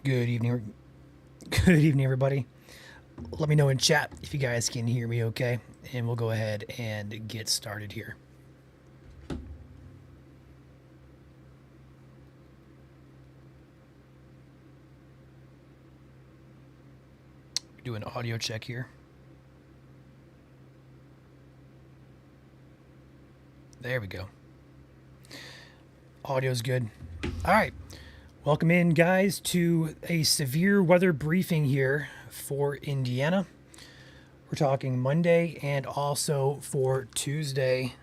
Good evening. Good evening, everybody. Let me know in chat if you guys can hear me okay, and we'll go ahead and get started here. Do an audio check here. There we go. Audio's good. All right. Welcome in, guys, to a severe weather briefing here for Indiana. We're talking Monday and also for Tuesday.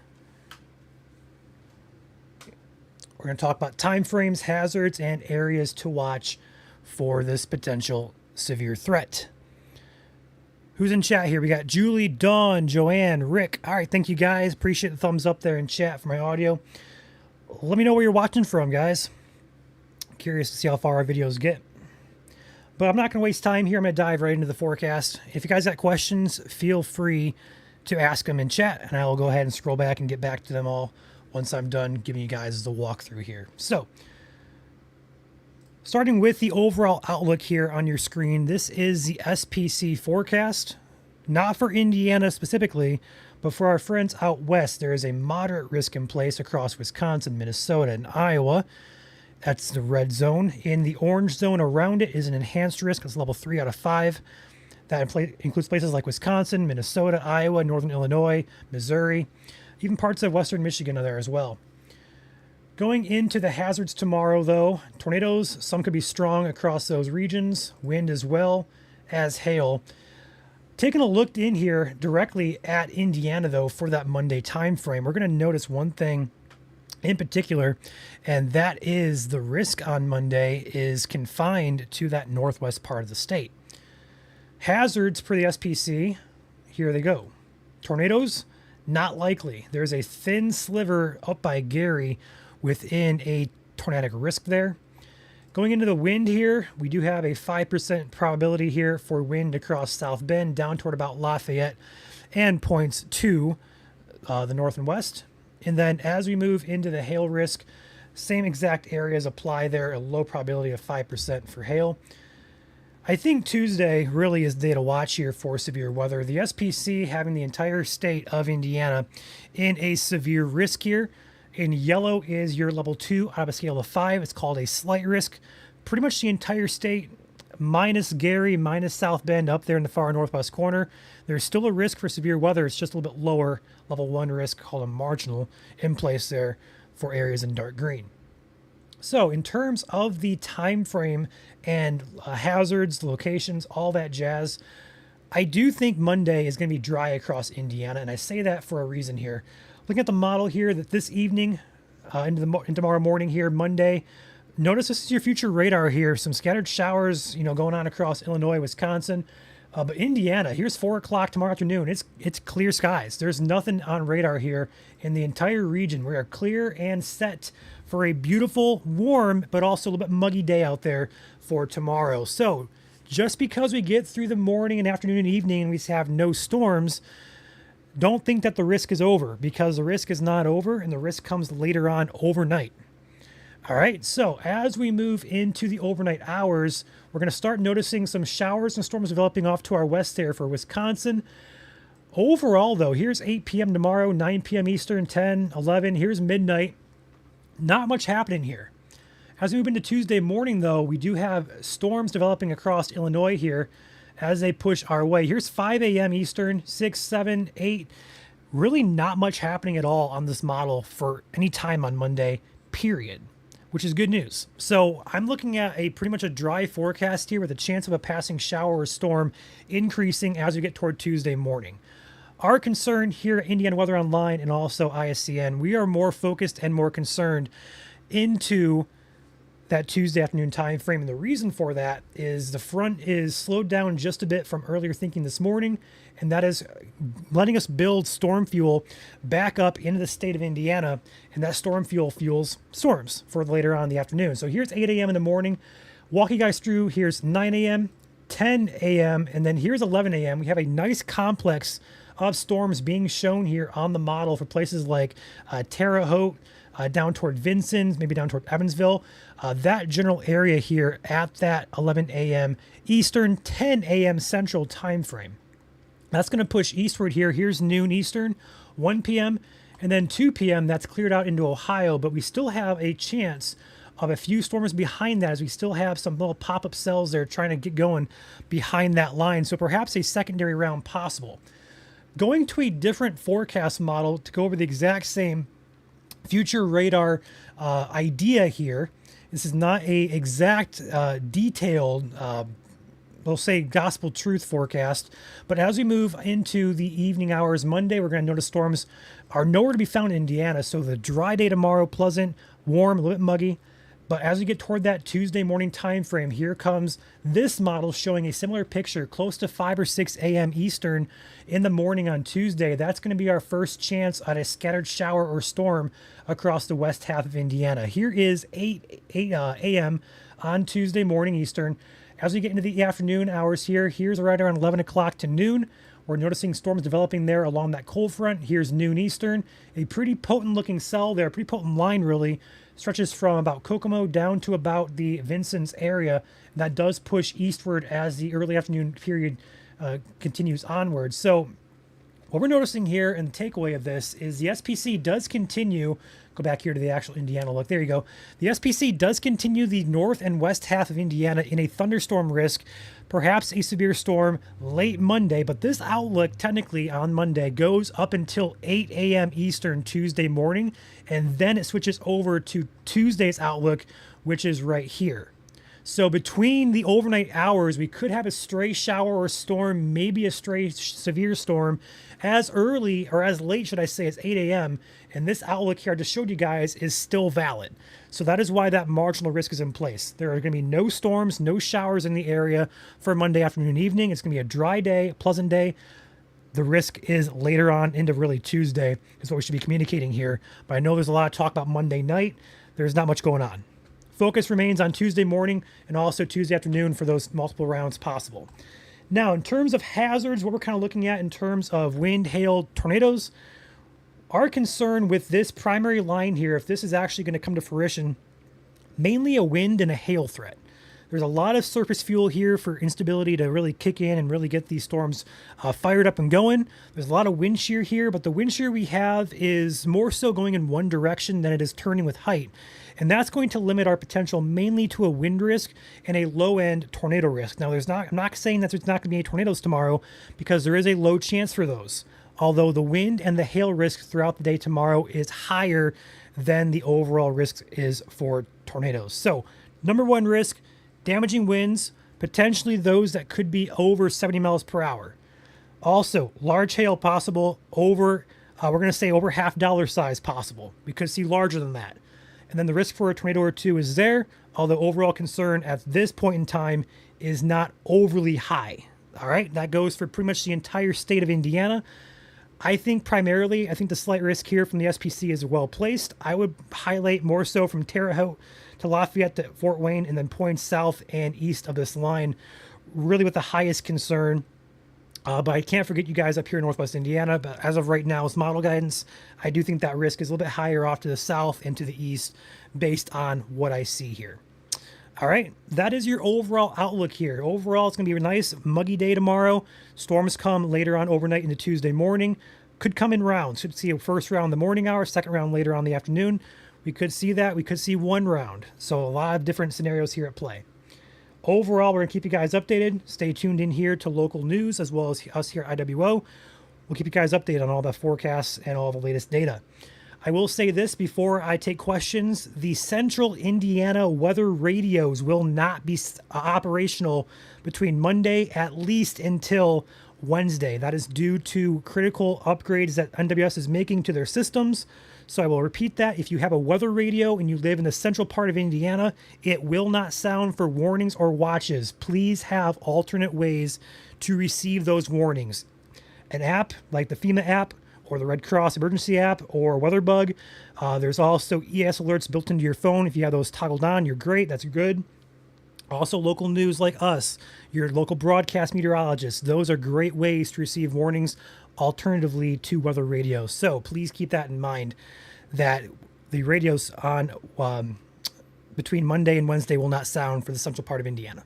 We're going to talk about time frames, hazards, and areas to watch for this potential severe threat. Who's in chat here? We got Julie, Dawn, Joanne, Rick. All right, thank you, guys. Appreciate the thumbs up there in chat for my audio. Let me know where you're watching from, guys. Curious to see how far our videos get. But I'm not going to waste time here. I'm going to dive right into the forecast. If you guys got questions, feel free to ask them in chat, and I will go ahead and scroll back and get back to them all once I'm done giving you guys the walkthrough here. So, starting with the overall outlook here on your screen, this is the SPC forecast. Not for Indiana specifically, but for our friends out west, there is a moderate risk in place across Wisconsin, Minnesota, and Iowa. That's the red zone. In the orange zone around it is an enhanced risk. It's level 3 out of 5. That includes places like Wisconsin, Minnesota, Iowa, northern Illinois, Missouri. Even parts of western Michigan are there as well. Going into the hazards tomorrow, though, tornadoes, some could be strong across those regions. Wind as well as hail. Taking a look in here directly at Indiana, though, for that Monday time frame, we're going to notice one thing in particular, and that is the risk on Monday is confined to that northwest part of the state. Hazards for the SPC, here they go. Tornadoes, not likely. There's a thin sliver up by Gary within a tornadic risk there. Going into the wind here, we do have a 5% probability here for wind across South Bend down toward about Lafayette and points to the north and west. And then as we move into the hail risk, same exact areas apply there, a low probability of 5% for hail. I think Tuesday really is the day to watch here for severe weather. The SPC having the entire state of Indiana in a severe risk here. In yellow is your level 2 out of a scale of 5. It's called a slight risk. Pretty much the entire state, minus Gary, minus South Bend up there in the far northwest corner. There's still a risk for severe weather. It's just a little bit lower, level 1 risk called a marginal in place there for areas in dark green. So in terms of the time frame and hazards, locations, all that jazz, I do think Monday is going to be dry across Indiana, and I say that for a reason here. Looking at the model here, that this evening into tomorrow morning here, Monday, notice this is your future radar here. Some scattered showers, going on across Illinois, Wisconsin. But Indiana, here's 4 o'clock tomorrow afternoon. It's clear skies. There's nothing on radar here in the entire region. We are clear and set for a beautiful, warm, but also a little bit muggy day out there for tomorrow. So just because we get through the morning and afternoon and evening and we have no storms, don't think that the risk is over, because the risk is not over, and the risk comes later on overnight. All right, so as we move into the overnight hours, we're going to start noticing some showers and storms developing off to our west there for Wisconsin. Overall, though, here's 8 p.m. tomorrow, 9 p.m. Eastern, 10, 11. Here's midnight. Not much happening here. As we move into Tuesday morning, though, we do have storms developing across Illinois here as they push our way. Here's 5 a.m. Eastern, 6, 7, 8. Really not much happening at all on this model for any time on Monday, period, which is good news. So I'm looking at pretty much a dry forecast here with a chance of a passing shower or storm increasing as we get toward Tuesday morning. Our concern here at Indiana Weather Online and also ISCN, we are more focused and more concerned into that Tuesday afternoon time frame. And the reason for that is the front is slowed down just a bit from earlier thinking this morning, and that is letting us build storm fuel back up into the state of Indiana, and that storm fuel fuels storms for later on in the afternoon. So here's 8 a.m. in the morning. Walk you guys through. Here's 9 a.m., 10 a.m., and then here's 11 a.m. We have a nice complex of storms being shown here on the model for places like Terre Haute, down toward Vincennes, maybe down toward Evansville. That general area here at that 11 a.m. Eastern, 10 a.m. Central time frame. That's going to push eastward here. Here's noon Eastern, 1 p.m., and then 2 p.m. that's cleared out into Ohio, but we still have a chance of a few storms behind that, as we still have some little pop-up cells there trying to get going behind that line. So perhaps a secondary round possible. Going to a different forecast model to go over the exact same future radar idea here. This is not a exact detailed we'll say gospel truth forecast, but as we move into the evening hours Monday, we're going to notice storms are nowhere to be found in Indiana. So the dry day tomorrow, pleasant, warm, a little bit muggy. But as we get toward that Tuesday morning time frame, here comes this model showing a similar picture close to 5 or 6 a.m. Eastern in the morning on Tuesday. That's going to be our first chance at a scattered shower or storm across the west half of Indiana. Here is 8 a.m. on Tuesday morning Eastern. As we get into the afternoon hours here, here's right around 11 o'clock to noon. We're noticing storms developing there along that cold front. Here's noon Eastern. A pretty potent looking cell there, pretty potent line really. Stretches from about Kokomo down to about the Vincennes area. That does push eastward as the early afternoon period continues onward. So what we're noticing here, and the takeaway of this, is the SPC does continue. Go back here to the actual Indiana look. There you go. The SPC does continue the north and west half of Indiana in a thunderstorm risk, perhaps a severe storm late Monday. But this outlook technically on Monday goes up until 8 a.m. Eastern Tuesday morning, and then it switches over to Tuesday's outlook, which is right here. So between the overnight hours, we could have a stray shower or storm, maybe a stray severe storm as early, or as late, should I say, as 8 a.m. And this outlook here I just showed you guys is still valid. So that is why that marginal risk is in place. There are going to be no storms, no showers in the area for Monday afternoon, evening. It's going to be a dry day, pleasant day. The risk is later on into really Tuesday is what we should be communicating here. But I know there's a lot of talk about Monday night. There's not much going on. Focus remains on Tuesday morning and also Tuesday afternoon for those multiple rounds possible. Now, in terms of hazards, what we're kind of looking at in terms of wind, hail, tornadoes, our concern with this primary line here, if this is actually going to come to fruition, mainly a wind and a hail threat. There's a lot of surface fuel here for instability to really kick in and really get these storms fired up and going. There's a lot of wind shear here, but the wind shear we have is more so going in one direction than it is turning with height. And that's going to limit our potential mainly to a wind risk and a low-end tornado risk. Now, I'm not saying that there's not going to be any tornadoes tomorrow, because there is a low chance for those. Although the wind and the hail risk throughout the day tomorrow is higher than the overall risk is for tornadoes. So, number one risk, damaging winds, potentially those that could be over 70 miles per hour. Also, large hail possible over, we're going to say over $half size possible. We could see larger than that. And then the risk for a tornado or two is there, although overall concern at this point in time is not overly high. All right, that goes for pretty much the entire state of Indiana. I think the slight risk here from the SPC is well placed. I would highlight more so from Terre Haute to Lafayette to Fort Wayne, and then points south and east of this line, really with the highest concern. But I can't forget you guys up here in Northwest Indiana. But as of right now, it's model guidance. I do think that risk is a little bit higher off to the south and to the east based on what I see here. All right, that is your overall outlook here. Overall, it's going to be a nice muggy day tomorrow. Storms come later on overnight into Tuesday morning. Could come in rounds. Should see a first round in the morning hour, second round later on in the afternoon. We could see that. We could see one round. So a lot of different scenarios here at play. Overall, we're going to keep you guys updated. Stay tuned in here to local news as well as us here at IWO. We'll keep you guys updated on all the forecasts and all the latest data. I will say this before I take questions. The Central Indiana weather radios will not be operational between Monday at least until Wednesday. That is due to critical upgrades that NWS is making to their systems. So I will repeat that. If you have a weather radio and you live in the central part of Indiana, it will not sound for warnings or watches. Please have alternate ways to receive those warnings. An app like the FEMA app or the Red Cross emergency app or WeatherBug. There's also ES alerts built into your phone. If you have those toggled on, you're great. That's good. Also, local news like us, your local broadcast meteorologists. Those are great ways to receive warnings alternatively to weather radio. So please keep that in mind, that the radios on between Monday and Wednesday will not sound for the central part of Indiana.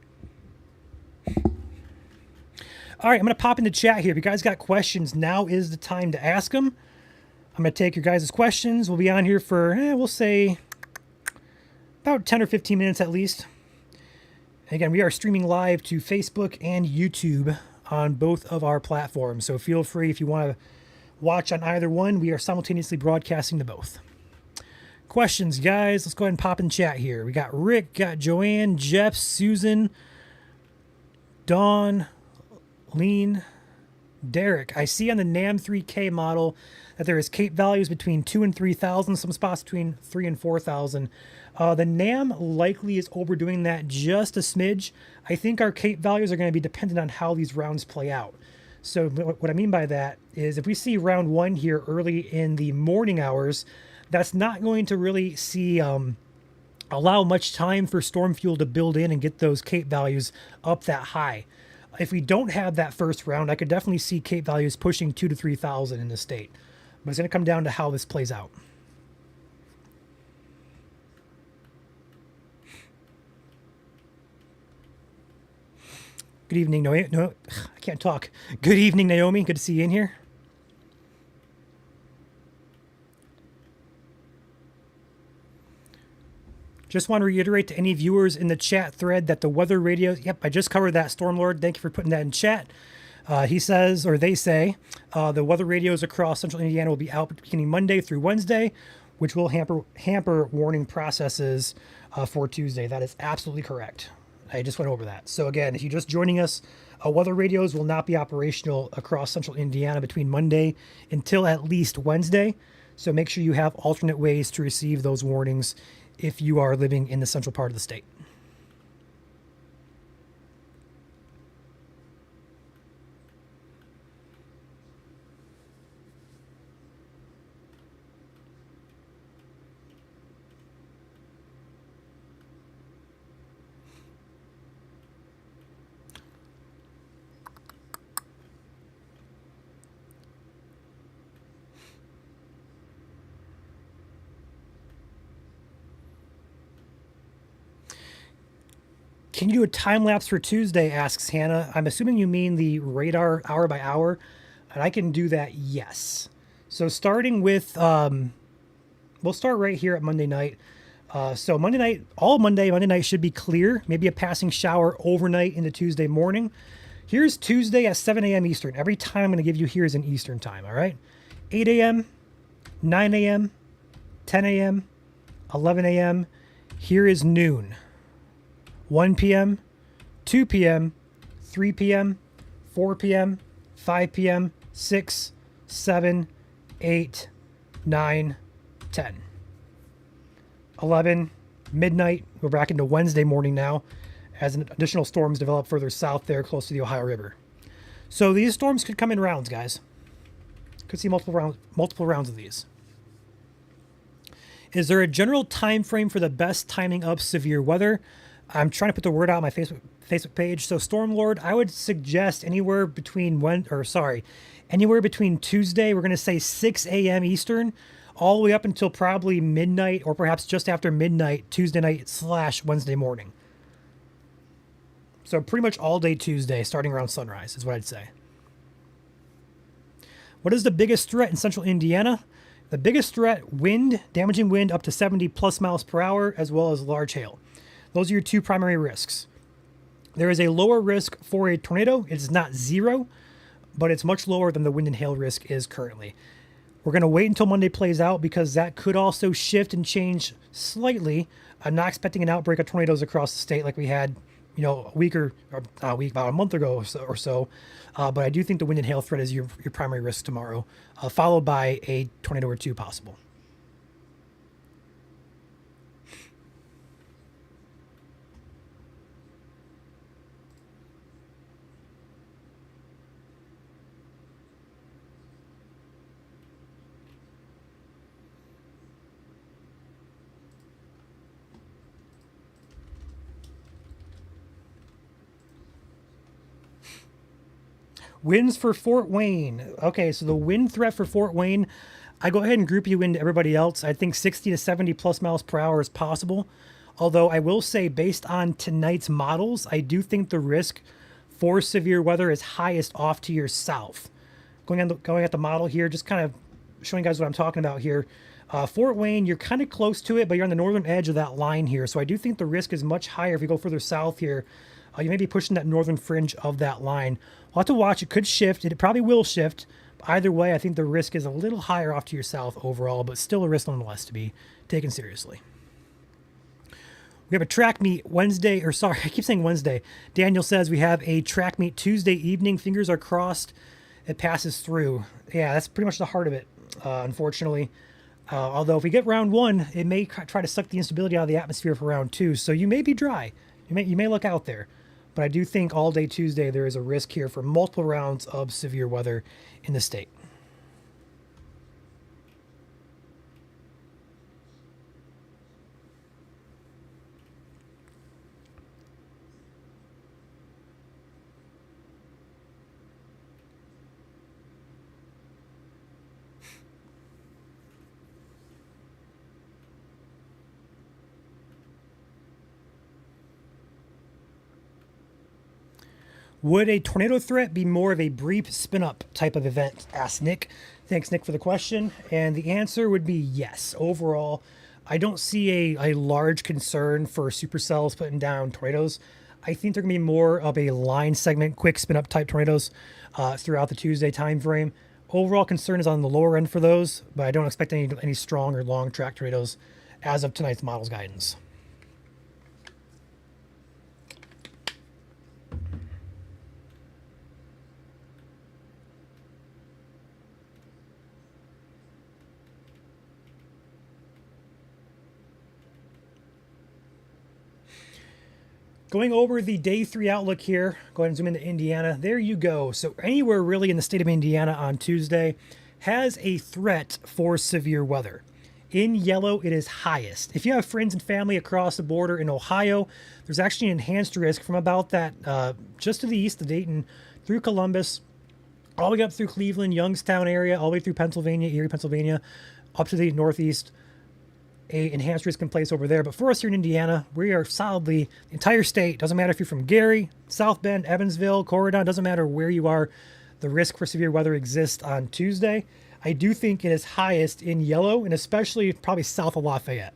All right, I'm going to pop into chat here. If you guys got questions, now is the time to ask them. I'm going to take your guys' questions. We'll be on here for, we'll say, about 10 or 15 minutes at least. And again, we are streaming live to Facebook and YouTube on both of our platforms. So feel free if you want to watch on either one. We are simultaneously broadcasting to both. Questions, guys. Let's go ahead and pop in chat here. We got Rick, got Joanne, Jeff, Susan, Dawn, Lean, Derek. I see on the NAM 3K model that there is CAPE values between 2 and 3,000, some spots between 3 and 4,000. The NAM likely is overdoing that just a smidge. I think our CAPE values are going to be dependent on how these rounds play out. So what I mean by that is if we see round 1 here early in the morning hours, that's not going to really allow much time for storm fuel to build in and get those CAPE values up that high. If we don't have that first round, I could definitely see CAPE values pushing 2 to 3,000 in the state. But it's going to come down to how this plays out. Good evening, Naomi. No, I can't talk. Good evening, Naomi. Good to see you in here. Just want to reiterate to any viewers in the chat thread that the weather radio, yep, I just covered that, Stormlord. Thank you for putting that in chat. He says, or they say, the weather radios across central Indiana will be out beginning Monday through Wednesday, which will hamper warning processes for Tuesday. That is absolutely correct. I just went over that. So again, if you're just joining us, weather radios will not be operational across central Indiana between Monday until at least Wednesday. So make sure you have alternate ways to receive those warnings if you are living in the central part of the state. Can you do a time lapse for Tuesday, asks Hannah. I'm assuming you mean the radar hour by hour, and I can do that, yes. So starting with, we'll start right here at Monday night. So Monday night, Monday night should be clear, maybe a passing shower overnight into Tuesday morning. Here's Tuesday at 7 a.m. Eastern. Every time I'm going to give you here is an Eastern time, all right? 8 a.m., 9 a.m., 10 a.m., 11 a.m. Here is noon. 1 p.m., 2 p.m., 3 p.m., 4 p.m., 5 p.m., 6, 7, 8, 9, 10. 11, midnight. We're back into Wednesday morning now as additional storms develop further south there close to the Ohio River. So these storms could come in rounds, guys. Could see multiple rounds of these. Is there a general time frame for the best timing of severe weather? I'm trying to put the word out on my Facebook page. So Stormlord, I would suggest anywhere between Tuesday, we're going to say 6 a.m. Eastern, all the way up until probably midnight or perhaps just after midnight, Tuesday night / Wednesday morning. So pretty much all day Tuesday, starting around sunrise is what I'd say. What is the biggest threat in central Indiana? The biggest threat, wind, damaging wind up to 70 plus miles per hour, as well as large hail. Those are your two primary risks. There is a lower risk for a tornado. It is not zero, but it's much lower than the wind and hail risk is currently. We're going to wait until Monday plays out because that could also shift and change slightly. I'm not expecting an outbreak of tornadoes across the state like we had, about a month ago or so. But I do think the wind and hail threat is your primary risk tomorrow, followed by a tornado or two possible. Winds for Fort Wayne. Okay, so the wind threat for Fort Wayne, I go ahead and group you into everybody else. I think 60 to 70 plus miles per hour is possible. Although I will say, based on tonight's models, I do think the risk for severe weather is highest off to your south. Going at the model here, just kind of showing you guys what I'm talking about here. Fort Wayne, you're kind of close to it, but you're on the northern edge of that line here. So I do think the risk is much higher if you go further south here. You may be pushing that northern fringe of that line. We'll have to watch. It could shift. It probably will shift. Either way, I think the risk is a little higher off to your south overall, but still a risk nonetheless to be taken seriously. We have a track meet Wednesday, or sorry, I keep saying Wednesday. Daniel says we have a track meet Tuesday evening. Fingers are crossed it passes through. Yeah, that's pretty much the heart of it, unfortunately. Although if we get round one, it may try to suck the instability out of the atmosphere for round two. So you may be dry. You may look out there. But I do think all day Tuesday there is a risk here for multiple rounds of severe weather in the state. Would a tornado threat be more of a brief spin-up type of event? Asked Nick. Thanks, Nick, for the question. And the answer would be yes. Overall, I don't see a large concern for supercells putting down tornadoes. I think they're going to be more of a line segment, quick spin-up type tornadoes throughout the Tuesday time frame. Overall concern is on the lower end for those, but I don't expect any strong or long track tornadoes as of tonight's models guidance. Going over the day 3 outlook here, go ahead and zoom into Indiana. There you go. So anywhere really in the state of Indiana on Tuesday has a threat for severe weather. In yellow, it is highest. If you have friends and family across the border in Ohio, there's actually an enhanced risk from about that just to the east of Dayton through Columbus, all the way up through Cleveland, Youngstown area, all the way through Pennsylvania, Erie, Pennsylvania, up to the northeast. A enhanced risk in place over there. But for us here in Indiana, we are solidly the entire state. Doesn't matter if you're from Gary, South Bend, Evansville, Corridon, doesn't matter where you are. The risk for severe weather exists on Tuesday. I do think it is highest in yellow and especially probably south of Lafayette.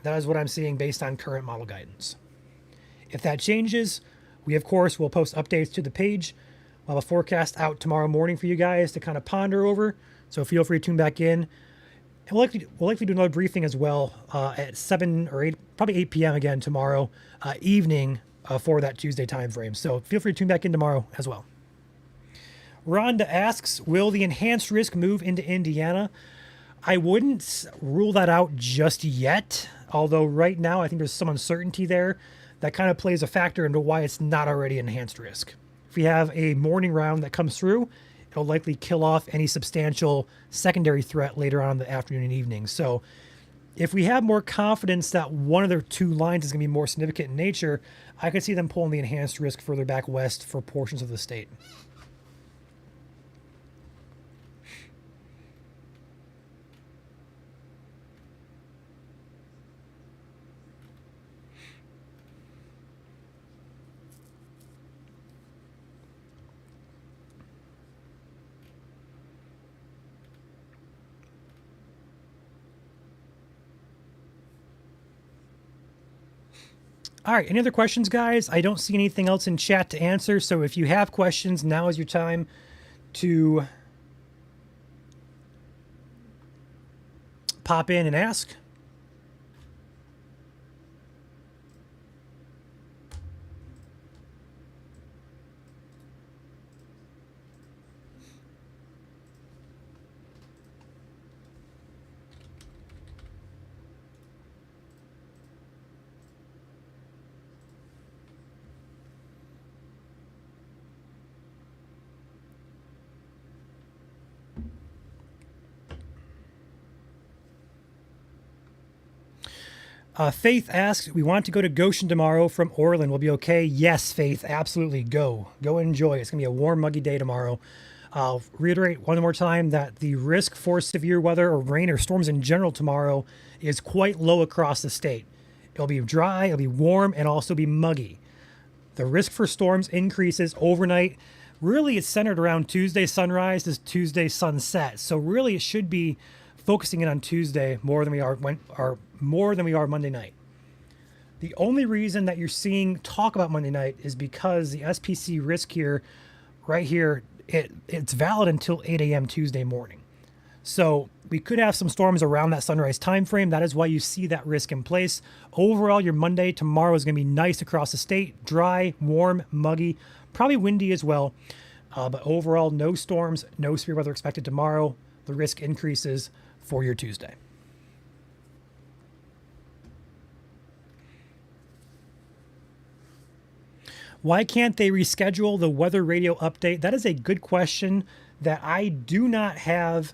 That is what I'm seeing based on current model guidance. If that changes, we of course will post updates to the page. We'll have a forecast out tomorrow morning for you guys to kind of ponder over. So feel free to tune back in. And we'll likely do another briefing as well at 7 or 8, probably 8 p.m. again tomorrow evening for that Tuesday time frame. So feel free to tune back in tomorrow as well. Rhonda asks, will the enhanced risk move into Indiana? I wouldn't rule that out just yet, although right now I think there's some uncertainty there that kind of plays a factor into why it's not already enhanced risk. If we have a morning round that comes through, it'll likely kill off any substantial secondary threat later on in the afternoon and evening. So if we have more confidence that one of their two lines is going to be more significant in nature, I could see them pulling the enhanced risk further back west for portions of the state. All right, any other questions, guys? I don't see anything else in chat to answer, so if you have questions, now is your time to pop in and ask. Faith asks, we want to go to Goshen tomorrow from Orland. Will be okay? Yes, Faith, absolutely. Go enjoy. It's going to be a warm, muggy day tomorrow. I'll reiterate one more time that the risk for severe weather or rain or storms in general tomorrow is quite low across the state. It'll be dry, it'll be warm, and also be muggy. The risk for storms increases overnight. Really, it's centered around Tuesday sunrise to Tuesday sunset. So really, it should be focusing in on Tuesday more than we are Monday night. The only reason that you're seeing talk about Monday night is because the SPC risk here, right here, it's valid until 8 a.m. Tuesday morning. So we could have some storms around that sunrise time frame. That is why you see that risk in place. Overall, your Monday tomorrow is going to be nice across the state, dry, warm, muggy, probably windy as well. But overall, no storms, no severe weather expected tomorrow. The risk increases for your Tuesday. Why can't they reschedule the weather radio update? That is a good question that I do not have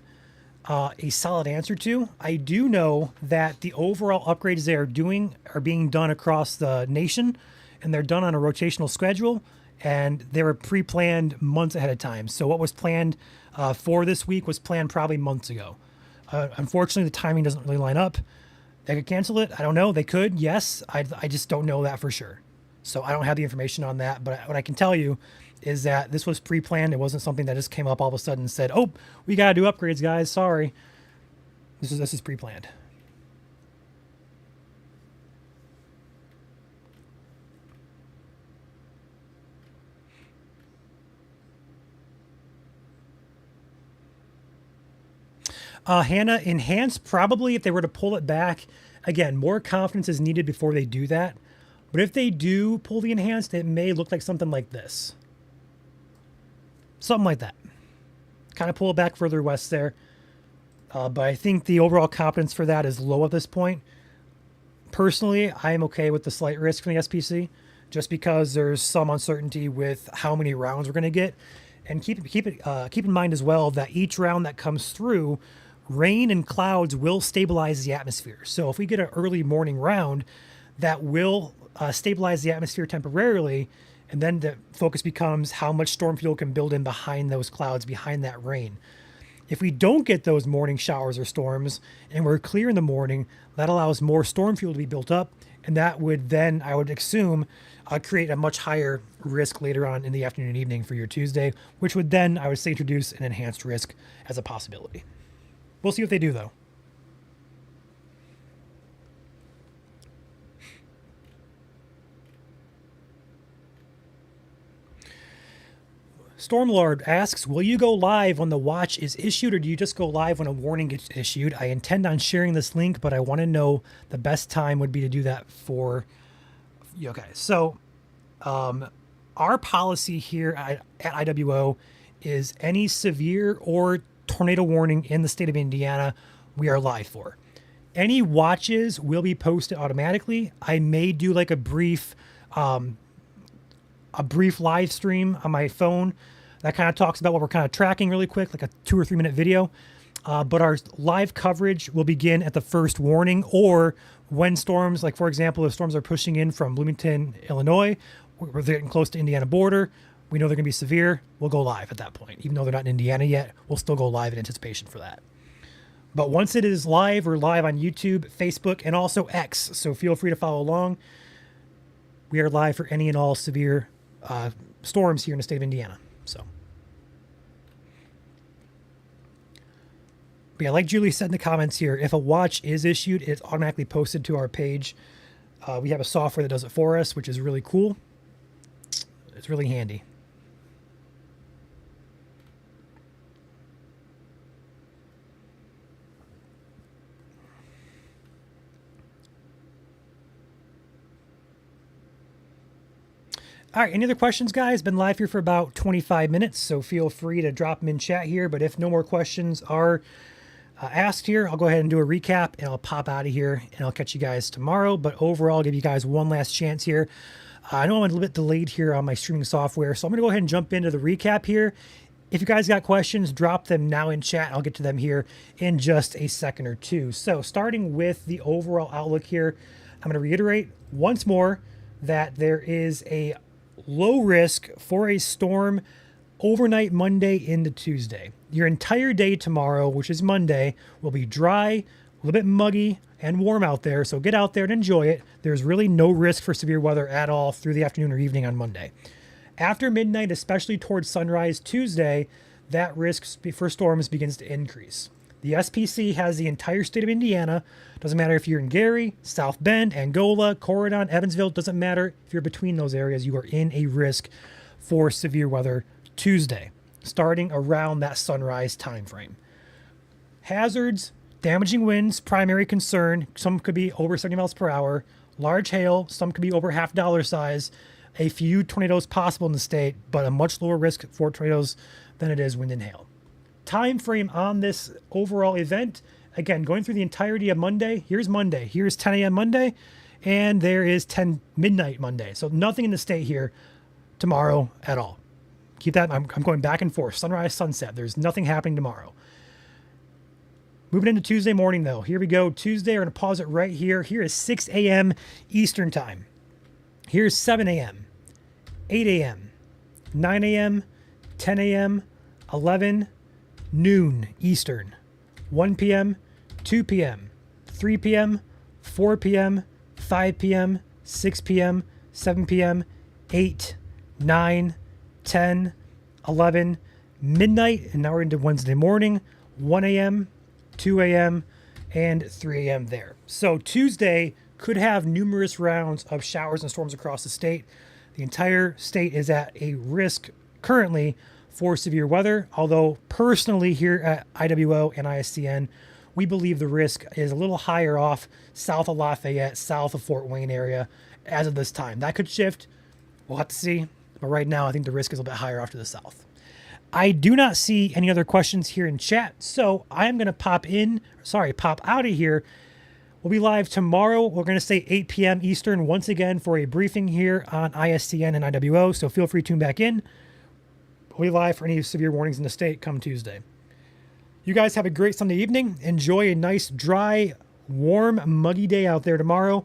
a solid answer to. I do know that the overall upgrades they are doing are being done across the nation, and they're done on a rotational schedule, and they were pre-planned months ahead of time. So what was planned for this week was planned probably months ago. Unfortunately, the timing doesn't really line up. They could cancel it. I don't know. They could. Yes. I just don't know that for sure. So I don't have the information on that. But what I can tell you is that this was pre-planned. It wasn't something that just came up all of a sudden and said, oh, we got to do upgrades, guys. Sorry. This is pre-planned. Hannah, enhance probably if they were to pull it back. Again, more confidence is needed before they do that. But if they do pull the enhanced, it may look like something like this. Something like that. Kind of pull it back further west there. But I think the overall confidence for that is low at this point. Personally, I am okay with the slight risk from the SPC, just because there's some uncertainty with how many rounds we're going to get. And keep in mind as well that each round that comes through, rain and clouds will stabilize the atmosphere. So if we get an early morning round, that will stabilize the atmosphere temporarily, and then the focus becomes how much storm fuel can build in behind those clouds, behind that rain. If we don't get those morning showers or storms, and we're clear in the morning, that allows more storm fuel to be built up, and that would then, I would assume, create a much higher risk later on in the afternoon and evening for your Tuesday, which would then, I would say, introduce an enhanced risk as a possibility. We'll see what they do, though. Stormlord asks, will you go live when the watch is issued, or do you just go live when a warning gets issued? I intend on sharing this link, but I want to know the best time would be to do that for you. Okay, so our policy here at IWO is any severe or tornado warning in the state of Indiana, we are live for. Any watches will be posted automatically. I may do like a brief live stream on my phone that kind of talks about what we're kind of tracking really quick, like a 2 or 3 minute video. But our live coverage will begin at the first warning, or when storms, like for example, if storms are pushing in from Bloomington, Illinois, we're getting close to Indiana border, we know they're going to be severe, we'll go live at that point. Even though they're not in Indiana yet, we'll still go live in anticipation for that. But once it is live, we're live on YouTube, Facebook, and also X. So feel free to follow along. We are live for any and all severe storms here in the state of Indiana. So, but yeah, like Julie said in the comments here, if a watch is issued, it's automatically posted to our page. We have a software that does it for us, which is really cool. It's really handy. All right, any other questions, guys? Been live here for about 25 minutes, so feel free to drop them in chat here. But if no more questions are asked here, I'll go ahead and do a recap, and I'll pop out of here, and I'll catch you guys tomorrow. But overall, I'll give you guys one last chance here. I know I'm a little bit delayed here on my streaming software, so I'm going to go ahead and jump into the recap here. If you guys got questions, drop them now in chat. I'll get to them here in just a second or two. So starting with the overall outlook here, I'm going to reiterate once more that there is a low risk for a storm overnight Monday into Tuesday. Your entire day tomorrow, which is Monday, will be dry, a little bit muggy, and warm out there. So get out there and enjoy it. There's really no risk for severe weather at all through the afternoon or evening on Monday. After midnight, especially towards sunrise Tuesday, that risk for storms begins to increase. The SPC has the entire state of Indiana. Doesn't matter if you're in Gary, South Bend, Angola, Corydon, Evansville. Doesn't matter if you're between those areas. You are in a risk for severe weather Tuesday, starting around that sunrise time frame. Hazards, damaging winds, primary concern. Some could be over 70 miles per hour. Large hail, some could be over $50 size. A few tornadoes possible in the state, but a much lower risk for tornadoes than it is wind and hail. Time frame on this overall event, again, going through the entirety of Monday. Here's Monday. Here's 10 a.m. Monday, and there is 10 midnight Monday. So nothing in the state here tomorrow at all. Keep that. I'm going back and forth. Sunrise, sunset. There's nothing happening tomorrow. Moving into Tuesday morning, though. Here we go. Tuesday, we're going to pause it right here. Here is 6 a.m. Eastern Time. Here's 7 a.m., 8 a.m., 9 a.m., 10 a.m., 11 noon Eastern, 1 p.m., 2 p.m., 3 p.m., 4 p.m., 5 p.m., 6 p.m., 7 p.m., 8, 9, 10, 11, midnight, and now we're into Wednesday morning, 1 a.m., 2 a.m., and 3 a.m. there. So Tuesday could have numerous rounds of showers and storms across the state. The entire state is at a risk currently for severe weather, although personally here at IWO and ISCN, we believe the risk is a little higher off south of Lafayette, south of Fort Wayne area as of this time. That could shift. We'll have to see. But right now, I think the risk is a little bit higher off to the south. I do not see any other questions here in chat, so I'm going to pop out of here. We'll be live tomorrow. We're going to say 8 p.m. Eastern once again for a briefing here on ISCN and IWO, so feel free to tune back in. We'll be live for any severe warnings in the state come Tuesday. You guys have a great Sunday evening. Enjoy a nice, dry, warm, muggy day out there tomorrow.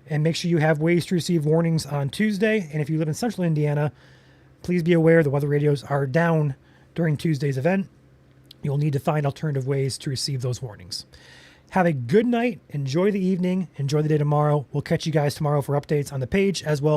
And make sure you have ways to receive warnings on Tuesday. And if you live in central Indiana, please be aware the weather radios are down during Tuesday's event. You'll need to find alternative ways to receive those warnings. Have a good night. Enjoy the evening. Enjoy the day tomorrow. We'll catch you guys tomorrow for updates on the page as well.